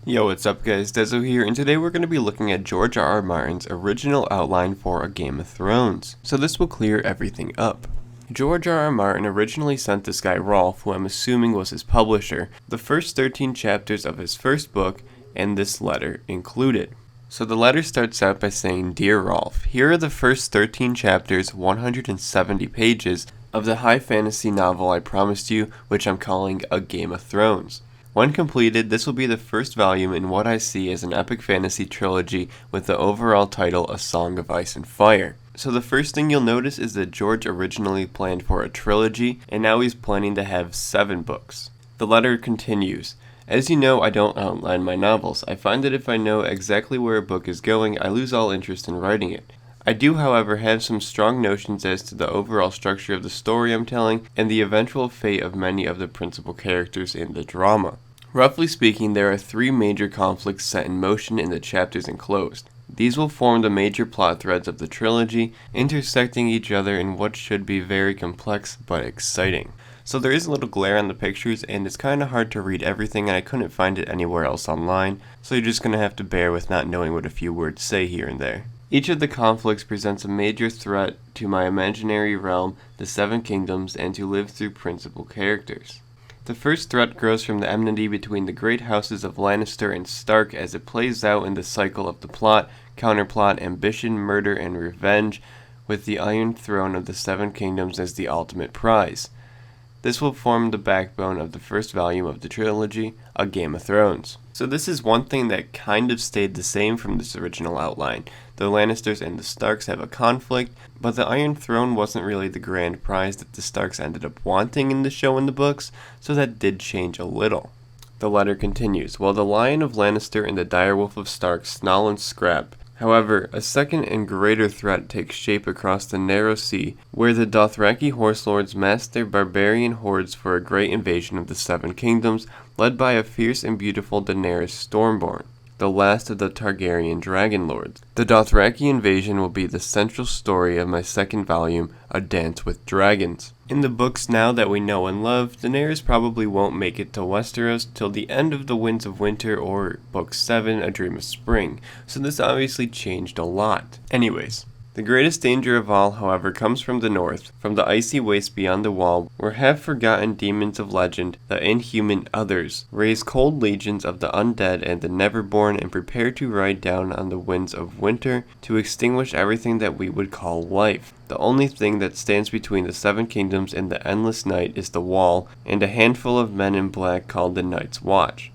Yo, what's up guys, Dezo here, and today we're going to be looking at George R. R. Martin's original outline for A Game of Thrones. So this will clear everything up. George R. R. Martin originally sent this guy Rolfe, who I'm assuming was his publisher, the first 13 chapters of his first book, and this letter included. So the letter starts out by saying, "Dear Rolfe, here are the first 13 chapters, 170 pages, of the high fantasy novel I promised you, which I'm calling A Game of Thrones. When completed, this will be the first volume in what I see as an epic fantasy trilogy with the overall title A Song of Ice and Fire." So the first thing you'll notice is that George originally planned for a trilogy, and now he's planning to have 7 books. The letter continues, "As you know, I don't outline my novels. I find that if I know exactly where a book is going, I lose all interest in writing it. I do, however, have some strong notions as to the overall structure of the story I'm telling and the eventual fate of many of the principal characters in the drama. Roughly speaking, there are 3 major conflicts set in motion in the chapters enclosed. These will form the major plot threads of the trilogy, intersecting each other in what should be very complex but exciting." So there is a little glare on the pictures, and it's kind of hard to read everything, and I couldn't find it anywhere else online, so you're just going to have to bear with not knowing what a few words say here and there. Each of the conflicts presents a major threat to my imaginary realm, the 7 Kingdoms, and to live through principal characters. The first threat grows from the enmity between the great houses of Lannister and Stark as it plays out in the cycle of the plot, counterplot, ambition, murder, and revenge, with the Iron Throne of the 7 Kingdoms as the ultimate prize. This will form the backbone of the first volume of the trilogy, A Game of Thrones. So this is one thing that kind of stayed the same from this original outline. The Lannisters and the Starks have a conflict, but the Iron Throne wasn't really the grand prize that the Starks ended up wanting in the show and the books, so that did change a little. The letter continues, "While the Lion of Lannister and the Direwolf of Stark snarl and scrap, however, a second and greater threat takes shape across the narrow sea, where the Dothraki horse lords mass their barbarian hordes for a great invasion of the 7 Kingdoms, led by a fierce and beautiful Daenerys Stormborn, the last of the Targaryen dragon lords. The Dothraki invasion will be the central story of my second volume, A Dance with Dragons. In the books now that we know and love, Daenerys probably won't make it to Westeros till the end of the Winds of Winter or Book 7, A Dream of Spring, so this obviously changed a lot. Anyways, the greatest danger of all, however, comes from the north, from the icy waste beyond the wall, where half-forgotten demons of legend, the inhuman others, raise cold legions of the undead and the neverborn and prepare to ride down on the winds of winter to extinguish everything that we would call life. The only thing that stands between the 7 Kingdoms and the endless night is the wall, and a handful of men in black called the Night's Watch.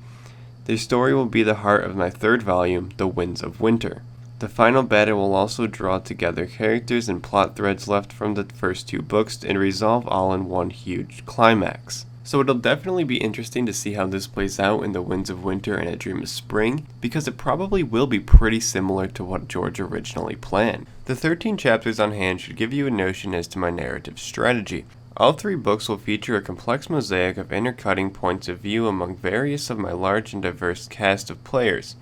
Their story will be the heart of my third volume, The Winds of Winter. The final battle will also draw together characters and plot threads left from the first 2 books and resolve all in one huge climax. So it'll definitely be interesting to see how this plays out in The Winds of Winter and A Dream of Spring, because it probably will be pretty similar to what George originally planned. The 13 chapters on hand should give you a notion as to my narrative strategy. All 3 books will feature a complex mosaic of intercutting points of view among various of my large and diverse cast of players.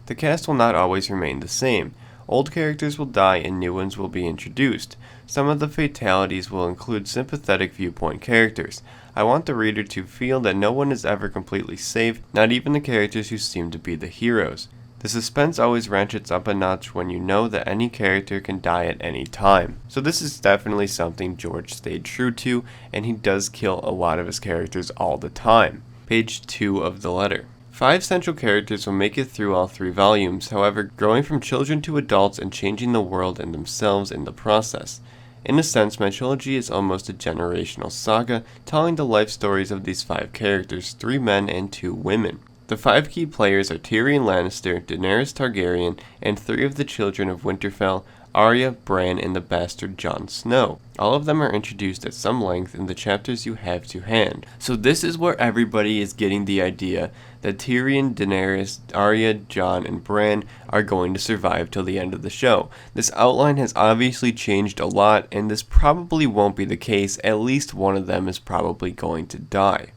The cast will not always remain the same. Old characters will die and new ones will be introduced. Some of the fatalities will include sympathetic viewpoint characters. I want the reader to feel that no one is ever completely safe, not even the characters who seem to be the heroes. The suspense always ratchets up a notch when you know that any character can die at any time. So this is definitely something George stayed true to, and he does kill a lot of his characters all the time. Page 2 of the letter. 5 central characters will make it through all 3 volumes, however, growing from children to adults and changing the world and themselves in the process. In a sense, my trilogy is almost a generational saga, telling the life stories of these 5 characters, 3 men and 2 women. The 5 key players are Tyrion Lannister, Daenerys Targaryen, and 3 of the children of Winterfell, Arya, Bran, and the bastard Jon Snow. All of them are introduced at some length in the chapters you have to hand. So this is where everybody is getting the idea that Tyrion, Daenerys, Arya, Jon, and Bran are going to survive till the end of the show. This outline has obviously changed a lot, and this probably won't be the case. At least one of them is probably going to die.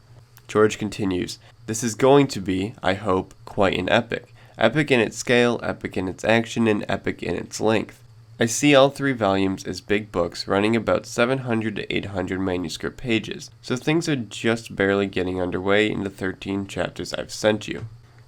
George continues, "This is going to be, I hope, quite an epic. Epic in its scale, epic in its action, and epic in its length. I see all 3 volumes as big books running about 700 to 800 manuscript pages, so things are just barely getting underway in the 13 chapters I've sent you.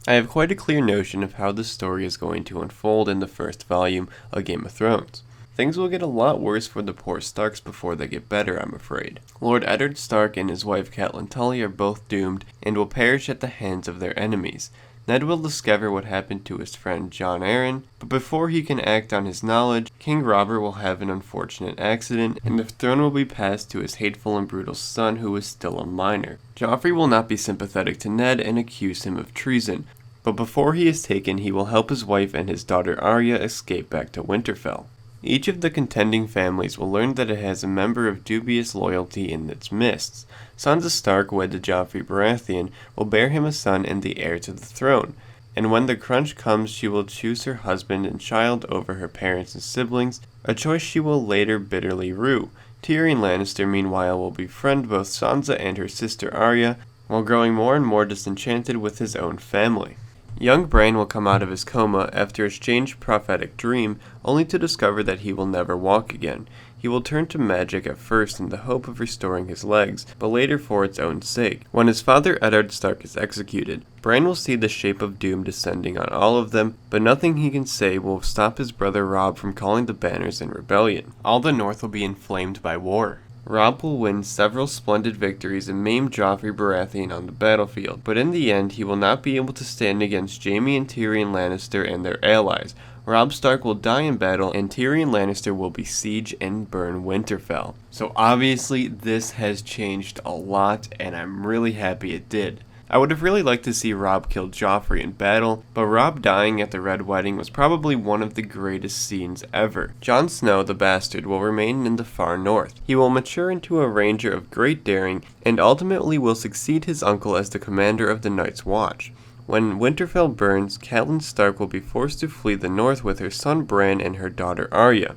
I have quite a clear notion of how the story is going to unfold in the first volume of Game of Thrones. Things will get a lot worse for the poor Starks before they get better, I'm afraid. Lord Eddard Stark and his wife Catelyn Tully are both doomed and will perish at the hands of their enemies. Ned will discover what happened to his friend Jon Arryn, but before he can act on his knowledge, King Robert will have an unfortunate accident, and the throne will be passed to his hateful and brutal son who is still a minor. Joffrey will not be sympathetic to Ned and accuse him of treason, but before he is taken, he will help his wife and his daughter Arya escape back to Winterfell. Each of the contending families will learn that it has a member of dubious loyalty in its midst. Sansa Stark, wed to Joffrey Baratheon, will bear him a son and the heir to the throne, and when the crunch comes she will choose her husband and child over her parents and siblings, a choice she will later bitterly rue. Tyrion Lannister, meanwhile, will befriend both Sansa and her sister Arya, while growing more and more disenchanted with his own family. Young Bran will come out of his coma after a strange prophetic dream, only to discover that he will never walk again. He will turn to magic at first in the hope of restoring his legs, but later for its own sake. When his father Eddard Stark is executed, Bran will see the shape of doom descending on all of them, but nothing he can say will stop his brother Robb from calling the banners in rebellion. All the North will be inflamed by war. Robb will win several splendid victories and maim Joffrey Baratheon on the battlefield, but in the end he will not be able to stand against Jaime and Tyrion Lannister and their allies. Robb Stark will die in battle, and Tyrion Lannister will besiege and burn Winterfell. So obviously this has changed a lot, and I'm really happy it did. I would have really liked to see Robb kill Joffrey in battle, but Robb dying at the Red Wedding was probably one of the greatest scenes ever. Jon Snow, the bastard, will remain in the far north. He will mature into a ranger of great daring, and ultimately will succeed his uncle as the commander of the Night's Watch. When Winterfell burns, Catelyn Stark will be forced to flee the north with her son Bran and her daughter Arya.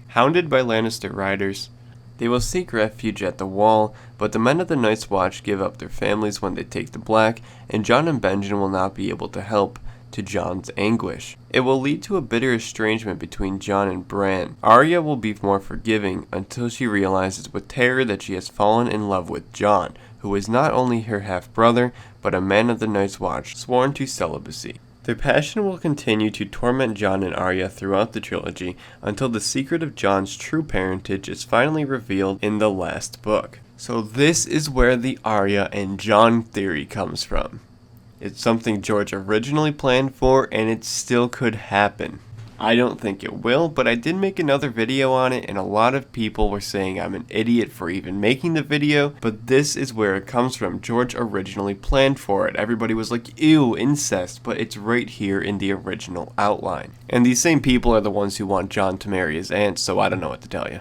Hounded by Lannister riders, they will seek refuge at the Wall, but the men of the Night's Watch give up their families when they take the Black, and Jon and Benjen will not be able to help, to Jon's anguish. It will lead to a bitter estrangement between Jon and Bran. Arya will be more forgiving until she realizes with terror that she has fallen in love with Jon, who is not only her half-brother, but a man of the Night's Watch, sworn to celibacy. Their passion will continue to torment Jon and Arya throughout the trilogy until the secret of Jon's true parentage is finally revealed in the last book. So this is where the Arya and Jon theory comes from. It's something George originally planned for, and it still could happen. I don't think it will, but I did make another video on it, and a lot of people were saying I'm an idiot for even making the video, but this is where it comes from. George originally planned for it. Everybody was like, ew, incest, but it's right here in the original outline. And these same people are the ones who want Jon to marry his aunt, so I don't know what to tell you.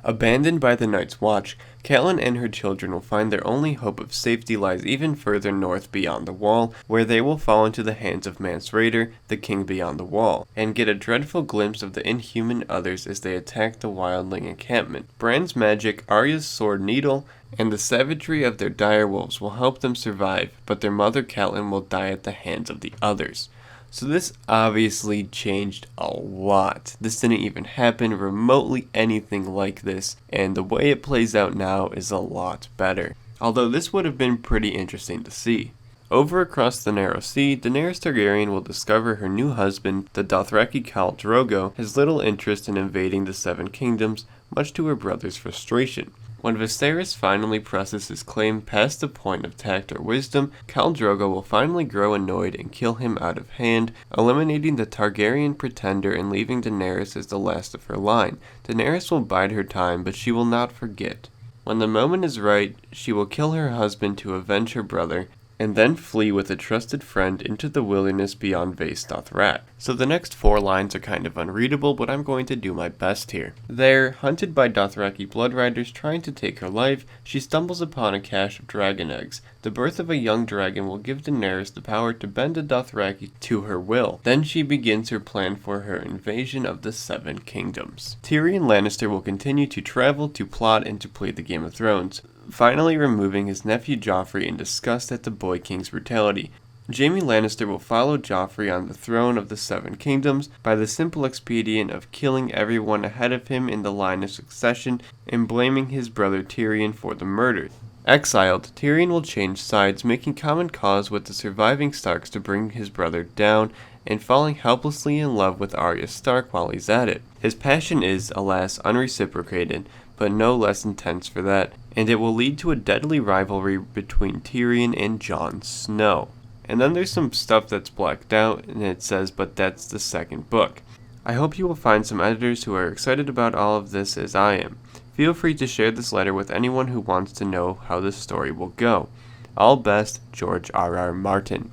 Abandoned by the Night's Watch, Catelyn and her children will find their only hope of safety lies even further north beyond the Wall, where they will fall into the hands of Mance Rayder, the king beyond the Wall, and get a dreadful glimpse of the inhuman others as they attack the wildling encampment. Bran's magic, Arya's sword needle, and the savagery of their direwolves will help them survive, but their mother Catelyn will die at the hands of the others. So this obviously changed a lot. This didn't even happen remotely anything like this, and the way it plays out now is a lot better. Although this would have been pretty interesting to see. Over across the Narrow Sea, Daenerys Targaryen will discover her new husband, the Dothraki Khal Drogo, has little interest in invading the Seven Kingdoms, much to her brother's frustration. When Viserys finally presses his claim past the point of tact or wisdom, Khal Drogo will finally grow annoyed and kill him out of hand, eliminating the Targaryen pretender and leaving Daenerys as the last of her line. Daenerys will bide her time, but she will not forget. When the moment is right, she will kill her husband to avenge her brother, and then flee with a trusted friend into the wilderness beyond Vaes Dothrak. So the next 4 lines are kind of unreadable, but I'm going to do my best here. There, hunted by Dothraki blood riders trying to take her life, she stumbles upon a cache of dragon eggs. The birth of a young dragon will give Daenerys the power to bend a Dothraki to her will. Then she begins her plan for her invasion of the Seven Kingdoms. Tyrion Lannister will continue to travel, to plot, and to play the Game of Thrones, finally removing his nephew Joffrey in disgust at the Boy King's brutality. Jaime Lannister will follow Joffrey on the throne of the Seven Kingdoms by the simple expedient of killing everyone ahead of him in the line of succession and blaming his brother Tyrion for the murder. Exiled, Tyrion will change sides, making common cause with the surviving Starks to bring his brother down, and falling helplessly in love with Arya Stark while he's at it. His passion is, alas, unreciprocated, but no less intense for that, and it will lead to a deadly rivalry between Tyrion and Jon Snow. And then there's some stuff that's blacked out, and it says, but that's the second book. I hope you will find some editors who are excited about all of this as I am. Feel free to share this letter with anyone who wants to know how this story will go. All best, George R.R. Martin.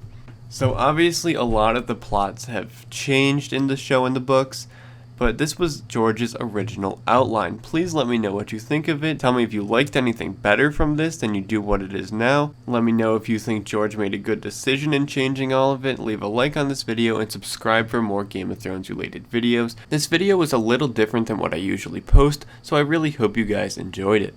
So obviously a lot of the plots have changed in the show and the books, but this was George's original outline. Please let me know what you think of it. Tell me if you liked anything better from this than you do what it is now. Let me know if you think George made a good decision in changing all of it. Leave a like on this video and subscribe for more Game of Thrones related videos. This video was a little different than what I usually post, so I really hope you guys enjoyed it.